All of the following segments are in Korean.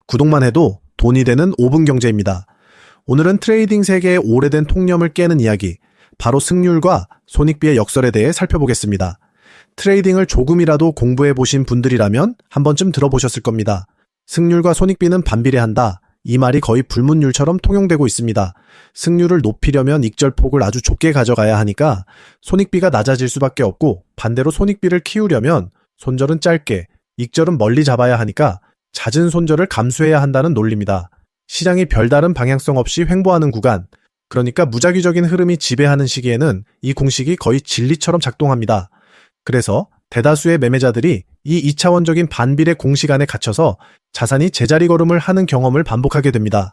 구독만 해도 돈이 되는 5분 경제입니다. 오늘은 트레이딩 세계의 오래된 통념을 깨는 이야기, 바로 승률과 손익비의 역설에 대해 살펴보겠습니다. 트레이딩을 조금이라도 공부해 보신 분들이라면 한 번쯤 들어보셨을 겁니다. 승률과 손익비는 반비례한다. 이 말이 거의 불문율처럼 통용되고 있습니다. 승률을 높이려면 익절폭을 아주 좁게 가져가야 하니까 손익비가 낮아질 수밖에 없고, 반대로 손익비를 키우려면 손절은 짧게, 익절은 멀리 잡아야 하니까 잦은 손절을 감수해야 한다는 논리입니다. 시장이 별다른 방향성 없이 횡보하는 구간, 그러니까 무작위적인 흐름이 지배하는 시기에는 이 공식이 거의 진리처럼 작동합니다. 그래서 대다수의 매매자들이 이 2차원적인 반비례 공식 안에 갇혀서 자산이 제자리 걸음을 하는 경험을 반복하게 됩니다.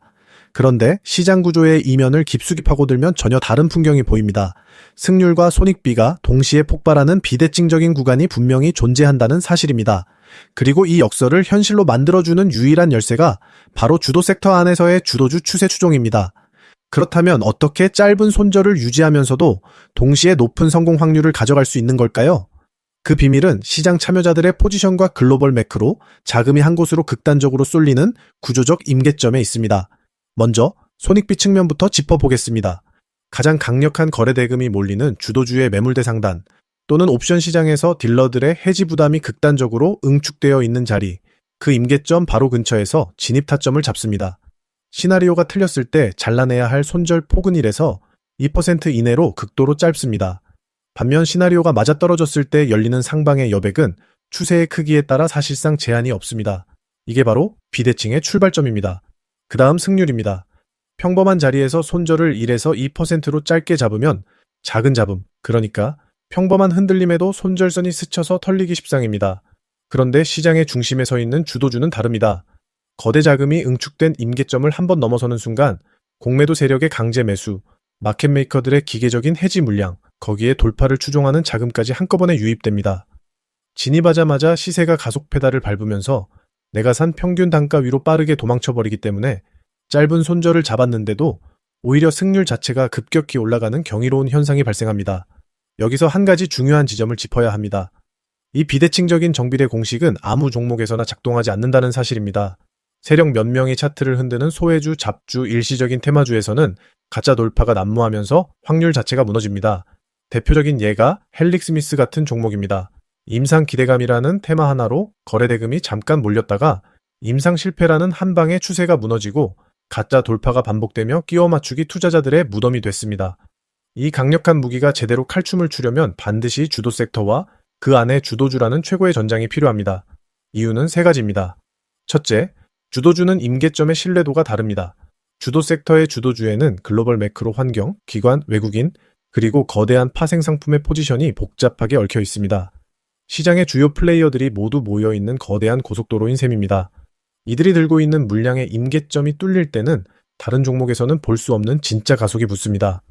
그런데 시장 구조의 이면을 깊숙이 파고들면 전혀 다른 풍경이 보입니다. 승률과 손익비가 동시에 폭발하는 비대칭적인 구간이 분명히 존재한다는 사실입니다. 그리고 이 역설을 현실로 만들어주는 유일한 열쇠가 바로 주도 섹터 안에서의 주도주 추세 추종입니다. 그렇다면 어떻게 짧은 손절을 유지하면서도 동시에 높은 성공 확률을 가져갈 수 있는 걸까요? 그 비밀은 시장 참여자들의 포지션과 글로벌 매크로, 자금이 한 곳으로 극단적으로 쏠리는 구조적 임계점에 있습니다. 먼저 손익비 측면부터 짚어보겠습니다. 가장 강력한 거래 대금이 몰리는 주도주의 매물대 상단, 또는 옵션 시장에서 딜러들의 해지 부담이 극단적으로 응축되어 있는 자리, 그 임계점 바로 근처에서 진입 타점을 잡습니다. 시나리오가 틀렸을 때 잘라내야 할 손절 폭은 1에서 2% 이내로 극도로 짧습니다. 반면 시나리오가 맞아떨어졌을 때 열리는 상방의 여백은 추세의 크기에 따라 사실상 제한이 없습니다. 이게 바로 비대칭의 출발점입니다. 그 다음 승률입니다. 평범한 자리에서 손절을 1에서 2%로 짧게 잡으면 작은 잡음, 그러니까 평범한 흔들림에도 손절선이 스쳐서 털리기 십상입니다. 그런데 시장의 중심에 서 있는 주도주는 다릅니다. 거대 자금이 응축된 임계점을 한번 넘어서는 순간 공매도 세력의 강제 매수, 마켓메이커들의 기계적인 해지 물량, 거기에 돌파를 추종하는 자금까지 한꺼번에 유입됩니다. 진입하자마자 시세가 가속 페달을 밟으면서 내가 산 평균 단가 위로 빠르게 도망쳐버리기 때문에 짧은 손절을 잡았는데도 오히려 승률 자체가 급격히 올라가는 경이로운 현상이 발생합니다. 여기서 한 가지 중요한 지점을 짚어야 합니다. 이 비대칭적인 정비례 공식은 아무 종목에서나 작동하지 않는다는 사실입니다. 세력 몇 명이 차트를 흔드는 소외주, 잡주, 일시적인 테마주에서는 가짜 돌파가 난무하면서 확률 자체가 무너집니다. 대표적인 예가 헬릭스미스 같은 종목입니다. 임상 기대감이라는 테마 하나로 거래 대금이 잠깐 몰렸다가 임상 실패라는 한 방에 추세가 무너지고 가짜 돌파가 반복되며 끼워 맞추기 투자자들의 무덤이 됐습니다. 이 강력한 무기가 제대로 칼춤을 추려면 반드시 주도 섹터와 그 안에 주도주라는 최고의 전장이 필요합니다. 이유는 세 가지입니다. 첫째, 주도주는 임계점의 신뢰도가 다릅니다. 주도 섹터의 주도주에는 글로벌 매크로 환경, 기관, 외국인, 그리고 거대한 파생 상품의 포지션이 복잡하게 얽혀 있습니다. 시장의 주요 플레이어들이 모두 모여있는 거대한 고속도로인 셈입니다. 이들이 들고 있는 물량의 임계점이 뚫릴 때는 다른 종목에서는 볼 수 없는 진짜 가속이 붙습니다.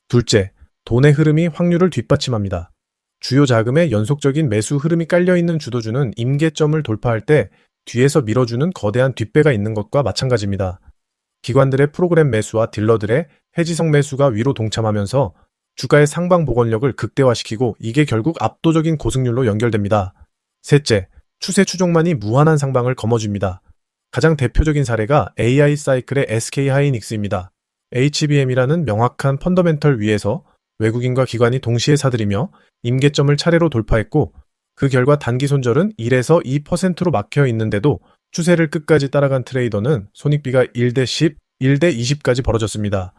둘째, 돈의 흐름이 확률을 뒷받침합니다. 주요 자금의 연속적인 매수 흐름이 깔려있는 주도주는 임계점을 돌파할 때 뒤에서 밀어주는 거대한 뒷배가 있는 것과 마찬가지입니다. 기관들의 프로그램 매수와 딜러들의 해지성 매수가 위로 동참하면서 주가의 상방 복원력을 극대화시키고 이게 결국 압도적인 고승률로 연결됩니다. 셋째, 추세 추종만이 무한한 상방을 거머쥡니다. 가장 대표적인 사례가 AI 사이클의 SK하이닉스입니다. HBM이라는 명확한 펀더멘털 위에서 외국인과 기관이 동시에 사들이며 임계점을 차례로 돌파했고, 그 결과 단기 손절은 1에서 2%로 막혀 있는데도 추세를 끝까지 따라간 트레이더는 손익비가 1대 10, 1대 20까지 벌어졌습니다.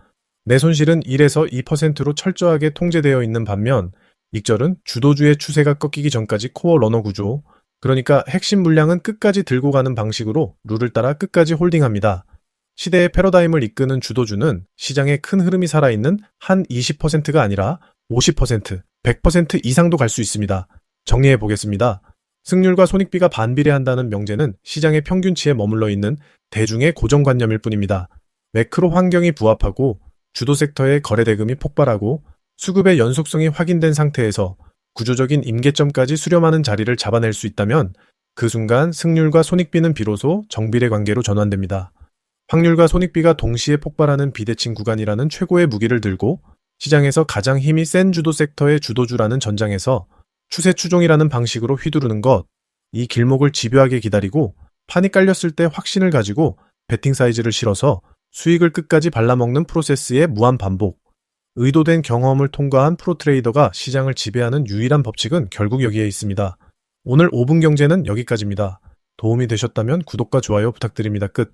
내 손실은 1에서 2%로 철저하게 통제되어 있는 반면 익절은 주도주의 추세가 꺾이기 전까지 코어 러너 구조, 그러니까 핵심 물량은 끝까지 들고 가는 방식으로 룰을 따라 끝까지 홀딩합니다. 시대의 패러다임을 이끄는 주도주는 시장에 큰 흐름이 살아있는 한 20%가 아니라 50%, 100% 이상도 갈 수 있습니다. 정리해 보겠습니다. 승률과 손익비가 반비례한다는 명제는 시장의 평균치에 머물러 있는 대중의 고정관념일 뿐입니다. 매크로 환경이 부합하고 주도 섹터의 거래 대금이 폭발하고 수급의 연속성이 확인된 상태에서 구조적인 임계점까지 수렴하는 자리를 잡아낼 수 있다면 그 순간 승률과 손익비는 비로소 정비례 관계로 전환됩니다. 확률과 손익비가 동시에 폭발하는 비대칭 구간이라는 최고의 무기를 들고 시장에서 가장 힘이 센 주도 섹터의 주도주라는 전장에서 추세 추종이라는 방식으로 휘두르는 것, 이 길목을 집요하게 기다리고 판이 깔렸을 때 확신을 가지고 베팅 사이즈를 실어서 수익을 끝까지 발라먹는 프로세스의 무한 반복. 의도된 경험을 통과한 프로트레이더가 시장을 지배하는 유일한 법칙은 결국 여기에 있습니다. 오늘 5분 경제는 여기까지입니다. 도움이 되셨다면 구독과 좋아요 부탁드립니다. 끝.